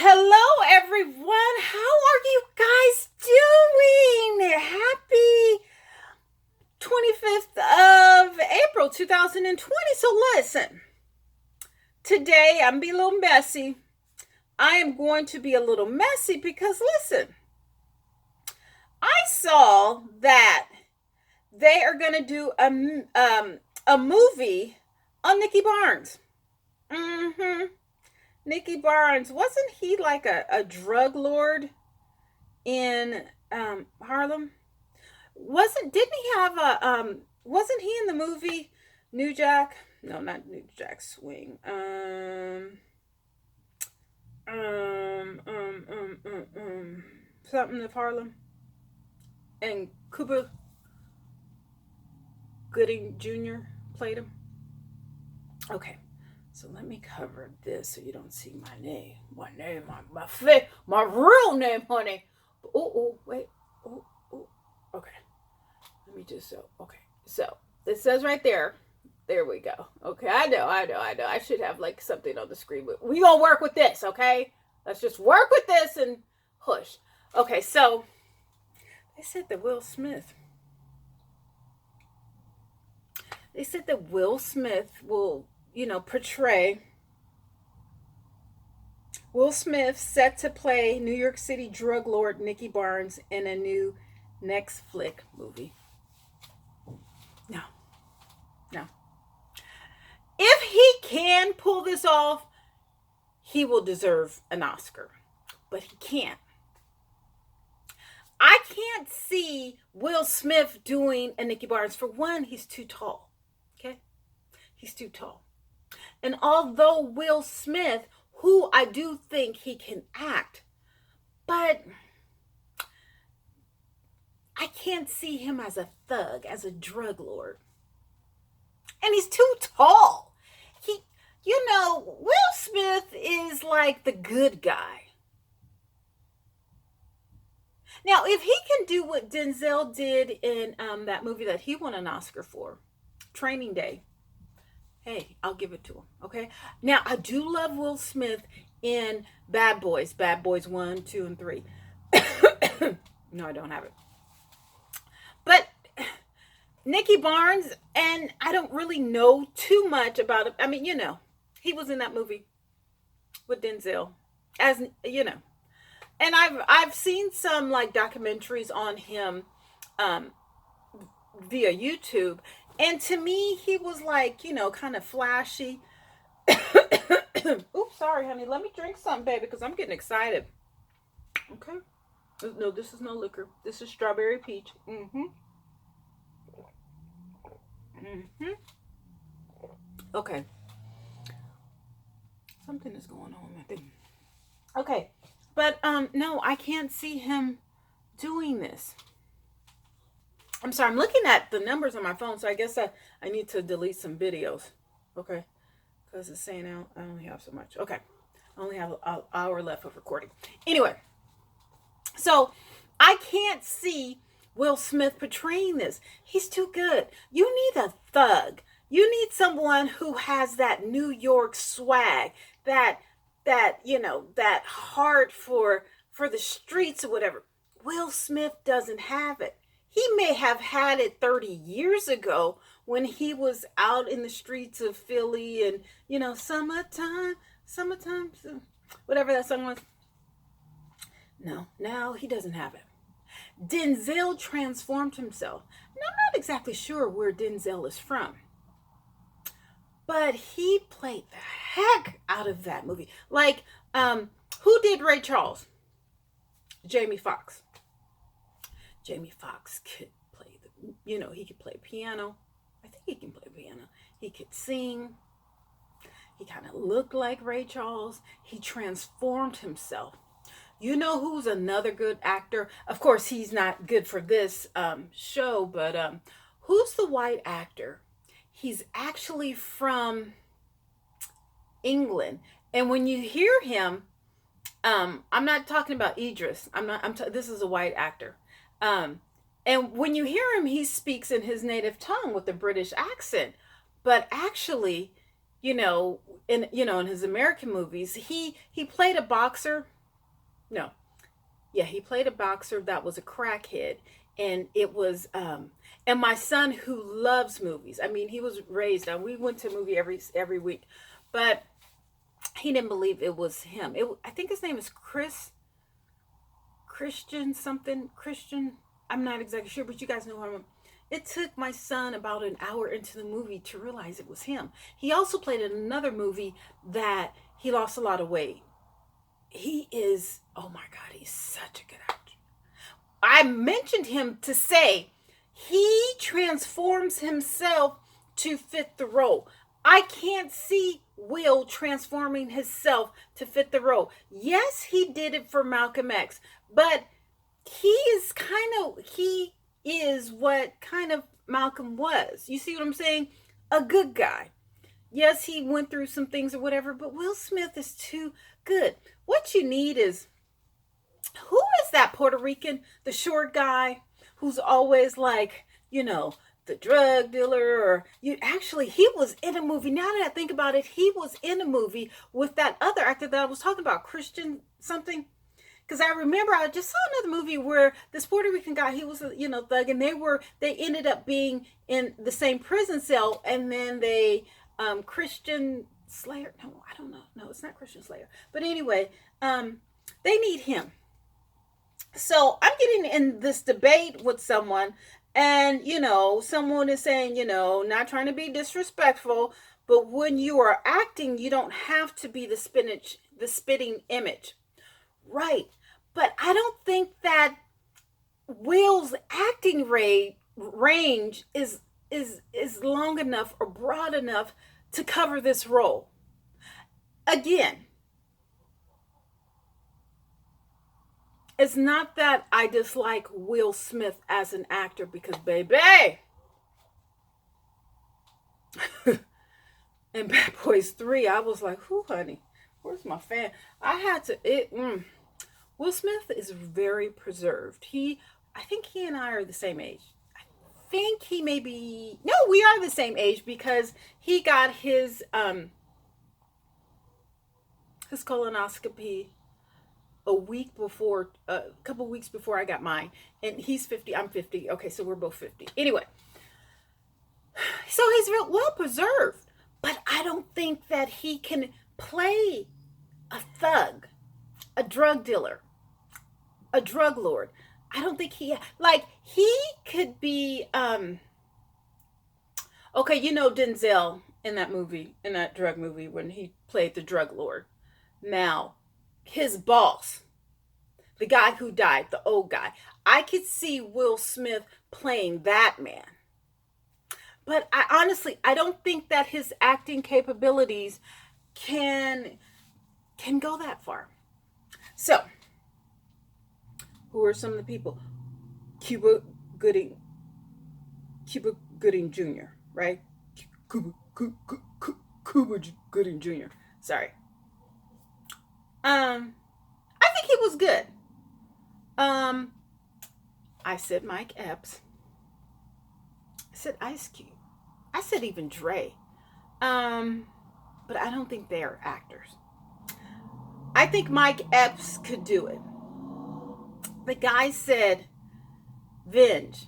Hello, everyone. How are you guys doing? Happy 25th of April 2020. So, listen, today I'm being a little messy. I am going to be a little messy because, listen, I saw that they are going to do a movie on Nicky Barnes. Mm-hmm. Nicky Barnes, wasn't he like a drug lord in Harlem? Didn't he have a wasn't he in the movie New Jack? No, not New Jack Swing. Something of Harlem. And Cuba Gooding Jr. played him. Okay. So let me cover this so you don't see my name. My real name, honey. Oh, wait. Oh. Okay. Let me just okay. So it says right there. There we go. Okay, I know. I should have like something on the screen, but we gonna work with this, okay? Let's just work with this and push. Okay, so they said that Will Smith. They said that Will Smith will, portray Will Smith set to play New York City drug lord Nicky Barnes in a new next flick movie. No. If he can pull this off, he will deserve an Oscar. But he can't. I can't see Will Smith doing a Nicky Barnes. For one, he's too tall. Okay? He's too tall. And although Will Smith, who I do think he can act, but I can't see him as a thug, as a drug lord. And he's too tall. Will Smith is like the good guy. Now, if he can do what Denzel did in that movie that he won an Oscar for, Training Day, hey, I'll give it to him, okay? Now, I do love Will Smith in Bad Boys 1, 2, and 3. No, I don't have it. But Nicky Barnes, and I don't really know too much about it. I mean, he was in that movie with Denzel, as and I've seen some like documentaries on him via YouTube, and to me he was like kind of flashy. Oops, sorry, honey. Let me drink something, baby, because I'm getting excited. Okay. No, this is no liquor. This is strawberry peach. Okay. Something is going on with it. Okay. But no, I can't see him doing this. I'm sorry, I'm looking at the numbers on my phone, so I guess I need to delete some videos. Okay. Because it's saying I only have so much. Okay. I only have an hour left of recording. Anyway. So I can't see Will Smith portraying this. He's too good. You need a thug. You need someone who has that New York swag, that heart for the streets or whatever. Will Smith doesn't have it. He may have had it 30 years ago when he was out in the streets of Philly and, summertime, whatever that song was. No, now he doesn't have it. Denzel transformed himself. Now, I'm not exactly sure where Denzel is from, but he played the heck out of that movie. Like, who did Ray Charles? Jamie Foxx. Jamie Foxx could play he could play piano. I think he can play piano. He could sing. He kind of looked like Ray Charles. He transformed himself. You know who's another good actor? Of course, he's not good for this show, but who's the white actor? He's actually from England. And when you hear him, I'm not talking about Idris. This is a white actor. And when you hear him, he speaks in his native tongue with a British accent. But actually, you know, in his American movies, he played a boxer. No, yeah, he played a boxer that was a crackhead, and it was and my son who loves movies. I mean, he was raised on. We went to a movie every week, but he didn't believe it was him. I think his name is Christian something Christian. I'm not exactly sure, but you guys know what I'm. It took my son about an hour into the movie to realize it was him. He also played in another movie that he lost a lot of weight. He is, oh my God, he's such a good actor. I mentioned him to say he transforms himself to fit the role. I can't see Will transforming himself to fit the role. Yes, he did it for Malcolm X, but he is what kind of Malcolm was. You see what I'm saying? A good guy. Yes, he went through some things or whatever, but Will Smith is too good. What you need is, who is that Puerto Rican, the short guy who's always like, the drug dealer, or you actually he was in a movie. Now that I think about it, he was in a movie with that other actor that I was talking about, Christian something. Because I remember I just saw another movie where this Puerto Rican guy, he was a thug, and they ended up being in the same prison cell, and then they Christian Slayer. No, I don't know. No, it's not Christian Slayer. But anyway, they need him. So I'm getting in this debate with someone, and someone is saying, not trying to be disrespectful, but when you are acting, you don't have to be the spitting image. Right. But I don't think that Will's acting range is long enough or broad enough to cover this role. Again, it's not that I dislike Will Smith as an actor, because baby, in Bad Boys 3, I was like, whoo, honey, where's my fan? I had to Will Smith is very preserved. I think he and I are the same age. I think he may be, no, we are the same age, because he got his colonoscopy a couple weeks before I got mine. And he's 50, I'm 50. Okay, so we're both 50. Anyway, so he's real well preserved. But I don't think that he can play a thug, a drug dealer, a drug lord. I don't think he could be okay, Denzel in that movie, in that drug movie, when he played the drug lord. Now, his boss, the guy who died, the old guy. I could see Will Smith playing that man. But I don't think that his acting capabilities can go that far. So, who are some of the people? Cuba Gooding Jr., right? Cuba Gooding Jr. Sorry. I think he was good. I said Mike Epps. I said Ice Cube. I said even Dre. But I don't think they are actors. I think Mike Epps could do it. The guy said Venge.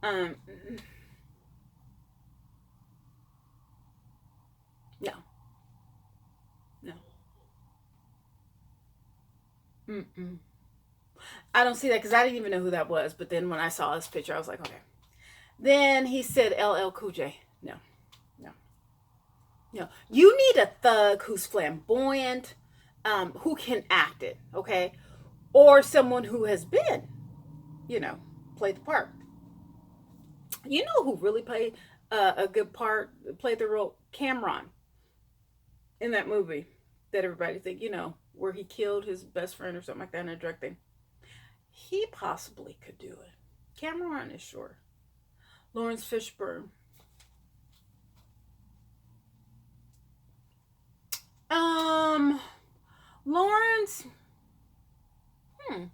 No. No. Mm-mm. I don't see that, because I didn't even know who that was. But then when I saw his picture, I was like, okay. Then he said LL Cool J. No. No. No. You need a thug who's flamboyant, who can act it, okay? Or someone who has been, played the part. You know who really played a good part, played the role? Cameron, in that movie that everybody think, where he killed his best friend or something like that in a drug thing. He possibly could do it. Cameron is sure. Lawrence Fishburne. Lawrence. I'm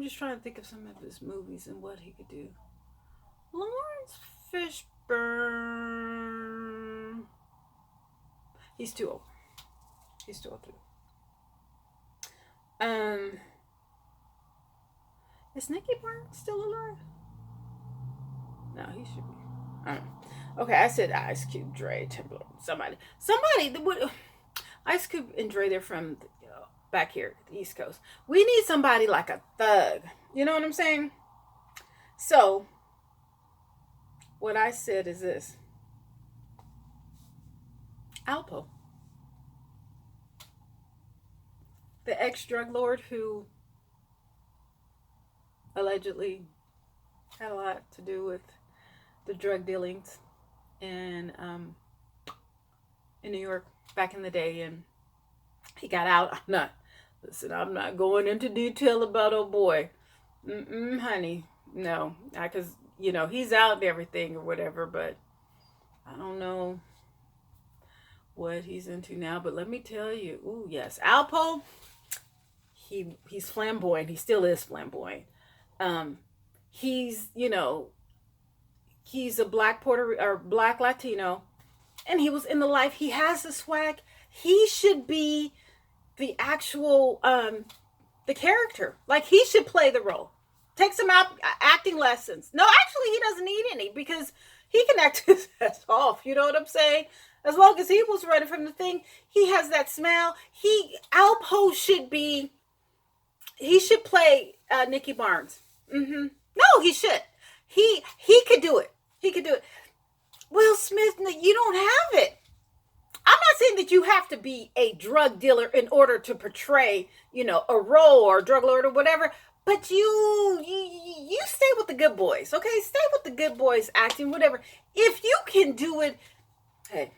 just trying to think of some of his movies and what he could do. Lawrence Fishburne. He's too old. He's too old to do. Um, is Nicky Barnes still alive? No, he should be. I don't know. Okay, I said Ice Cube, Dre, Timberlake, somebody that would. Ice Cube and Dre, they're from back here, the East Coast. We need somebody like a thug. You know what I'm saying? So, what I said is this: Alpo, the ex-drug lord who allegedly had a lot to do with the drug dealings in New York back in the day, and he got out. I'm not going into detail about old boy. Honey, no, because he's out and everything or whatever, but I don't know what he's into now. But let me tell you, ooh, yes, Alpo, he's flamboyant. He still is flamboyant. He's he's a black Latino, and he was in the life. He has the swag. He should be the actual the character. Like, he should play the role. Take some acting lessons. No, actually, he doesn't need any, because he can act his ass off. You know what I'm saying? As long as he was running from the thing, he has that smile. Alpo should be. He should play Nicky Barnes. No, he should. He could do it. He could do it. Will Smith, you don't have it. I'm not saying that you have to be a drug dealer in order to portray, a role or a drug lord or whatever. But you stay with the good boys, okay? Stay with the good boys acting, whatever. If you can do it, hey,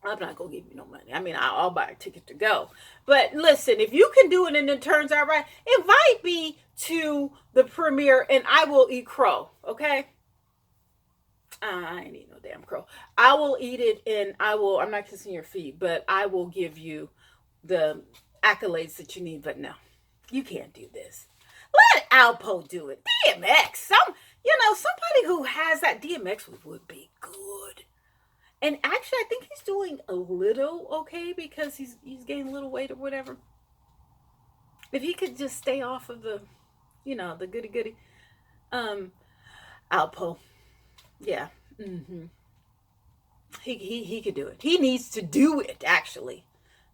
I'm not going to give you no money. I mean, I'll buy a ticket to go. But listen, if you can do it and it turns out right, invite me to the premiere and I will eat crow, okay? I ain't eat no damn crow. I will eat it, and I'm not kissing your feet, but I will give you the accolades that you need. But no, you can't do this. Let Alpo do it. DMX. Somebody who has that. DMX would be good. And actually, I think he's doing a little okay, because he's gaining a little weight or whatever. If he could just stay off of the goody. Alpo. Yeah. He could do it. He needs to do it, actually.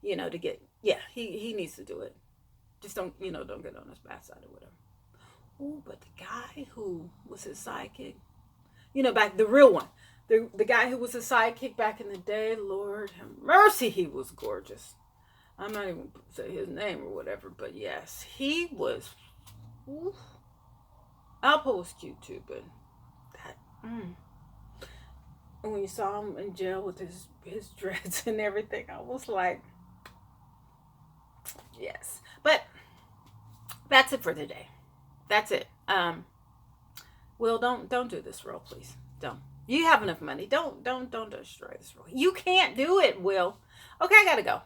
To get, yeah, he needs to do it. Just don't get on his bad side or whatever. Oh, but the guy who was his sidekick, back, the real one, the guy who was his sidekick back in the day, Lord have mercy, he was gorgeous. I'm not even going to say his name or whatever, but yes, he was. Oof. Alpo was cute too, but that. And when you saw him in jail with his dreads and everything, I was like, yes. But that's it for today. That's it. Will, don't do this role, please. Don't. You have enough money. Don't destroy this role. You can't do it, Will. Okay, I gotta go.